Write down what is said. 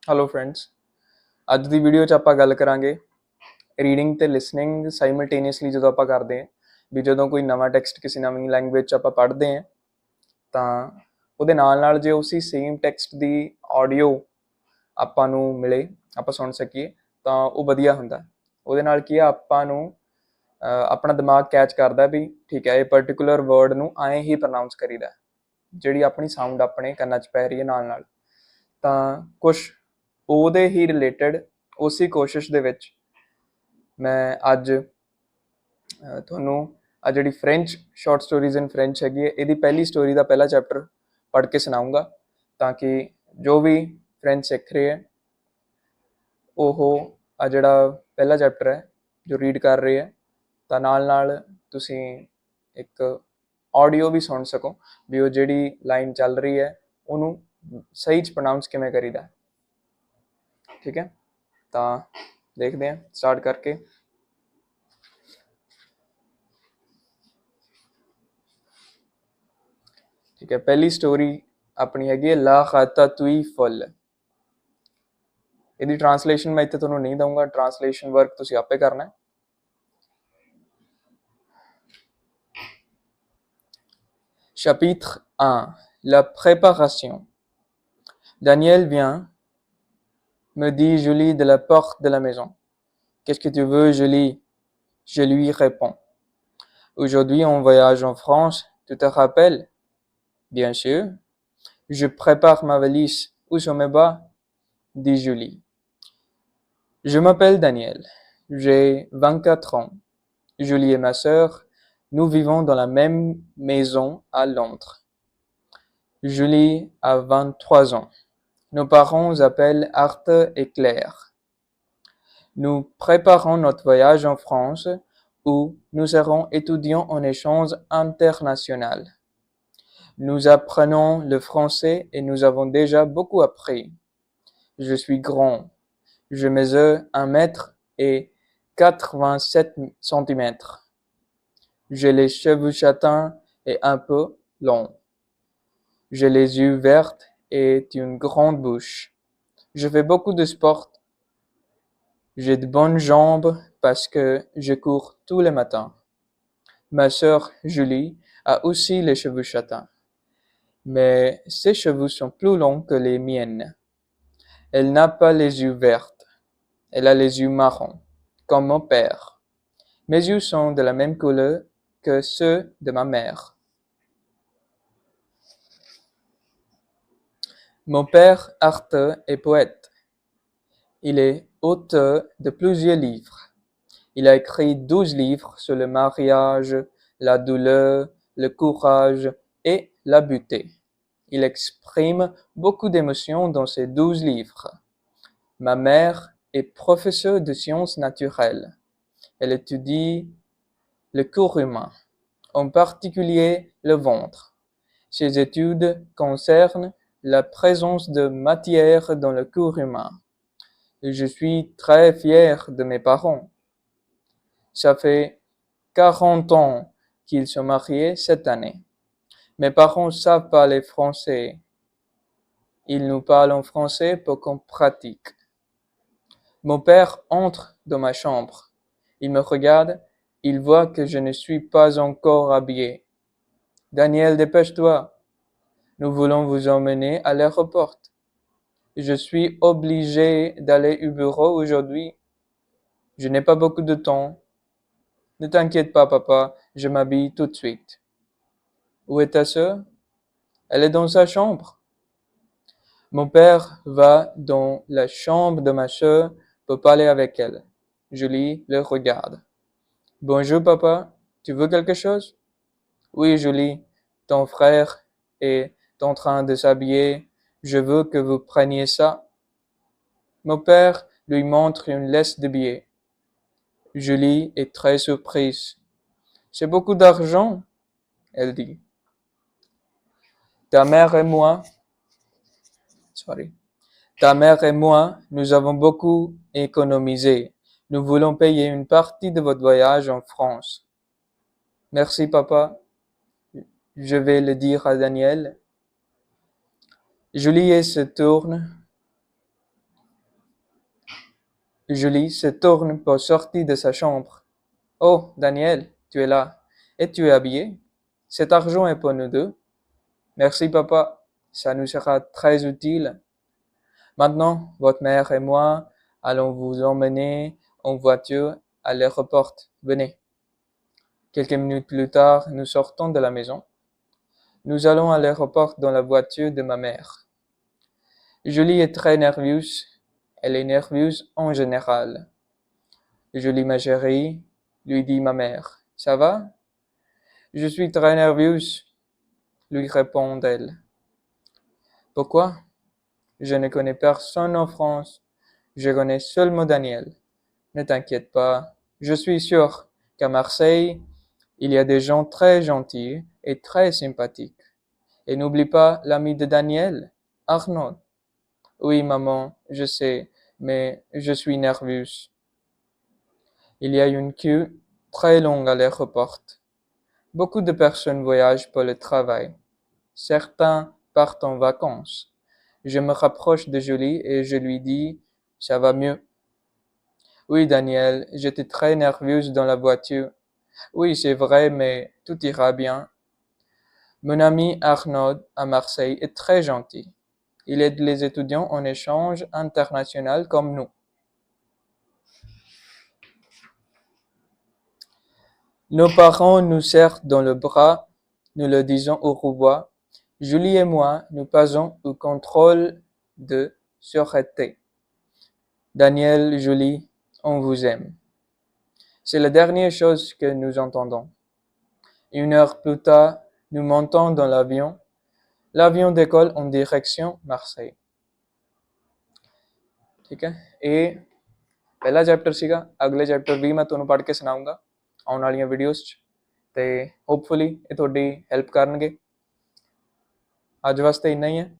Hello friends, ਅੱਜ ਦੀ ਵੀਡੀਓ 'ਚ ਆਪਾਂ ਗੱਲ ਕਰਾਂਗੇ ਰੀਡਿੰਗ ਤੇ ਲਿਸਨਿੰਗ ਸਾਈਮਲਟੇਨੀਅਸਲੀ ਜਦੋਂ ਆਪਾਂ ਕਰਦੇ ਹਾਂ ਵੀ ਜਦੋਂ ਕੋਈ ਨਵਾਂ ਟੈਕਸਟ ਕਿਸੇ ਨਵੀਂ ਲੈਂਗੁਏਜ 'ਚ ਆਪਾਂ ਪੜ੍ਹਦੇ ਹਾਂ ਤਾਂ ਉਹਦੇ ਨਾਲ ਨਾਲ ਜੇ ਉਸੇ ਸੇਮ ਟੈਕਸਟ ਦੀ ਆਡੀਓ ਆਪਾਂ ਨੂੰ ਮਿਲੇ, ਆਪਾਂ ਸੁਣ ਸਕੀਏ ਤਾਂ ਉਹ ਵਧੀਆ ਹੁੰਦਾ। ਉਹਦੇ ਨਾਲ ਕੀ ਆ, ਆਪਾਂ ਨੂੰ ਆਪਣਾ ਦਿਮਾਗ ਕੈਚ ਕਰਦਾ ਵੀ ਠੀਕ ਹੈ ਇਹ ਪਰਟੀਕੂਲਰ ਵਰਡ ਨੂੰ ਐਂ ਹੀ ਪ੍ਰੋਨਾਊਂਸ ਕਰੀਦਾ, ਜਿਹੜੀ ਆਪਣੀ ਸਾਊਂਡ ਆਪਣੇ ਕੰਨਾਂ 'ਚ ਪੈ ਰਹੀ ਹੈ ਨਾਲ ਨਾਲ। ਤਾਂ ਕੁਛ ਉਹਦੇ ਹੀ ਰਿਲੇਟਡ ਉਸੇ ਕੋਸ਼ਿਸ਼ ਦੇ ਵਿੱਚ ਮੈਂ ਅੱਜ ਤੁਹਾਨੂੰ ਆ ਜਿਹੜੀ ਫ੍ਰੈਂਚ ਸ਼ਾਰਟ ਸਟੋਰੀਜ਼ ਇਨ ਫ੍ਰੈਂਚ ਹੈਗੀ ਹੈ ਇਹਦੀ ਪਹਿਲੀ ਸਟੋਰੀ ਦਾ ਪਹਿਲਾ ਚੈਪਟਰ ਪੜ੍ਹ ਕੇ ਸੁਣਾਉਂਗਾ, ਤਾਂ ਕਿ ਜੋ ਵੀ ਫ੍ਰੈਂਚ ਸਿੱਖ ਰਹੇ ਹੈ ਉਹ ਆ ਜਿਹੜਾ ਪਹਿਲਾ ਚੈਪਟਰ ਹੈ ਜੋ ਰੀਡ ਕਰ ਰਹੇ ਹੈ ਤਾਂ ਨਾਲ ਨਾਲ ਤੁਸੀਂ ਇੱਕ ਆਡੀਓ ਵੀ ਸੁਣ ਸਕੋ ਵੀ ਉਹ ਜਿਹੜੀ ਲਾਈਨ ਚੱਲ ਰਹੀ ਹੈ ਉਹਨੂੰ ਸਹੀ 'ਚ ਪ੍ਰੋਨਾਊਂਸ ਕਿਵੇਂ ਕਰੀਦਾ। ਠੀਕ ਹੈ, ਤਾਂ ਦੇਖਦੇ हैं स्टार्ट करके। ठीक है, पहली स्टोरी अपनी हैगी ला खाता तुई फुल। ਇਹਦੀ ट्रांसलेशन मैं इत्थे ਤੁਹਾਨੂੰ नहीं दूंगा, ट्रांसलेशन वर्क ਤੁਸੀਂ ਆਪੇ करना है। Chapitre 1, la préparation। Daniel vient, me dit Julie de la porte de la maison. Qu'est-ce que tu veux, Julie? Je lui réponds. Aujourd'hui, on voyage en France, tu te rappelles? Bien sûr. Je prépare ma valise. Où sont mes bas? Dit Julie. Je m'appelle Daniel. J'ai 24 ans. Julie est ma sœur. Nous vivons dans la même maison à Londres. Julie a 23 ans. Nos parents s'appellent Arthur et Claire. Nous préparons notre voyage en France où nous serons étudiants en échange international. Nous apprenons le français et nous avons déjà beaucoup appris. Je suis grand. Je mesure 1 mètre et 87 centimètres. J'ai les cheveux châtains et un peu longs. J'ai les yeux verts et une grande bouche. Je fais beaucoup de sport. J'ai de bonnes jambes parce que je cours tous les matins. Ma sœur Julie a aussi les cheveux châtains, mais ses cheveux sont plus longs que les miennes. Elle n'a pas les yeux verts. Elle a les yeux marrons, comme mon père. Mes yeux sont de la même couleur que ceux de ma mère. Mon père, Arthur, est poète. Il est auteur de plusieurs livres. Il a écrit 12 livres sur le mariage, la douleur, le courage et la beauté. Il exprime beaucoup d'émotions dans ces 12 livres. Ma mère est professeure de sciences naturelles. Elle étudie le corps humain, en particulier le ventre. Ses études concernent la présence de matière dans le corps humain. Je suis très fier de mes parents. Ça fait 40 ans qu'ils sont mariés cette année. Mes parents savent parler français. Ils nous parlent en français pour qu'on pratique. Mon père entre dans ma chambre. Il me regarde. Il voit que je ne suis pas encore habillé. Daniel, dépêche-toi. Nous voulons vous emmener à l'aéroport. Je suis obligé d'aller au bureau aujourd'hui. Je n'ai pas beaucoup de temps. Ne t'inquiète pas, papa, je m'habille tout de suite. Où est ta sœur? Elle est dans sa chambre. Mon père va dans la chambre de ma sœur pour parler avec elle. Julie le regarde. Bonjour, papa, tu veux quelque chose? Oui, Julie, ton frère est en train de s'habiller. Je veux que vous preniez ça. Mon père lui montre une liste de billets. Julie est très surprise. C'est beaucoup d'argent, elle dit. Ta mère et moi, nous avons beaucoup économisé. Nous voulons payer une partie de votre voyage en France. Merci, papa. Je vais le dire à Daniel. Julie se tourne Julie se tourne pour sortir de sa chambre. Oh, Daniel, tu es là. Et tu es habillé? Cet argent est pour nous deux. Merci, papa. Ça nous sera très utile. Maintenant, votre mère et moi allons vous emmener en voiture à l'aéroport. Venez. Quelques minutes plus tard, nous sortons de la maison. Nous allons à l'aéroport dans la voiture de ma mère. Julie est très nerveuse. Elle est nerveuse en général. Julie, ma chérie, lui dit ma mère. Ça va? Je suis très nerveuse, lui répond-elle. Pourquoi? Je ne connais personne en France. Je connais seulement Daniel. Ne t'inquiète pas. Je suis sûr qu'à Marseille, il y a des gens très gentils et très sympathiques. Et n'oublie pas l'ami de Daniel, Arnaud. Oui, maman, je sais, mais je suis nerveuse. Il y a une queue très longue à l'aéroport. Beaucoup de personnes voyagent pour le travail. Certains partent en vacances. Je me rapproche de Julie et je lui dis, ça va mieux. Oui, Daniel, j'étais très nerveuse dans la voiture. Oui, c'est vrai, mais tout ira bien. Mon ami Arnaud à Marseille est très gentil. Il aide les étudiants en échange international comme nous. Nos parents nous serrent dans le bras, nous leur disons au revoir. Julie et moi, nous passons au contrôle de sûreté. Daniel, Julie, on vous aime. C'est la dernière chose que nous entendons. Une heure plus tard, nous montons dans l'avion. L'avion décolle en direction Marseille. ठीक है ਇਹ ਪਹਿਲਾ ਚੈਪਟਰ ਸੀਗਾ ਅਗਲੇ ਚੈਪਟਰ ਵੀ ਮੈਂ ਤੁਹਾਨੂੰ ਪੜ੍ਹ ਕੇ ਸੁਣਾਉਂਗਾ ਆਉਣ ਵਾਲੀਆਂ ਵੀਡੀਓਜ਼ 'ਚ ਤੇ ਹੋਪਫੁਲੀ ਇਹ ਤੁਹਾਡੀ ਹੈਲਪ ਕਰਨਗੇ ਅੱਜ ਵਾਸਤੇ ਇੰਨਾ ਹੀ ਹੈ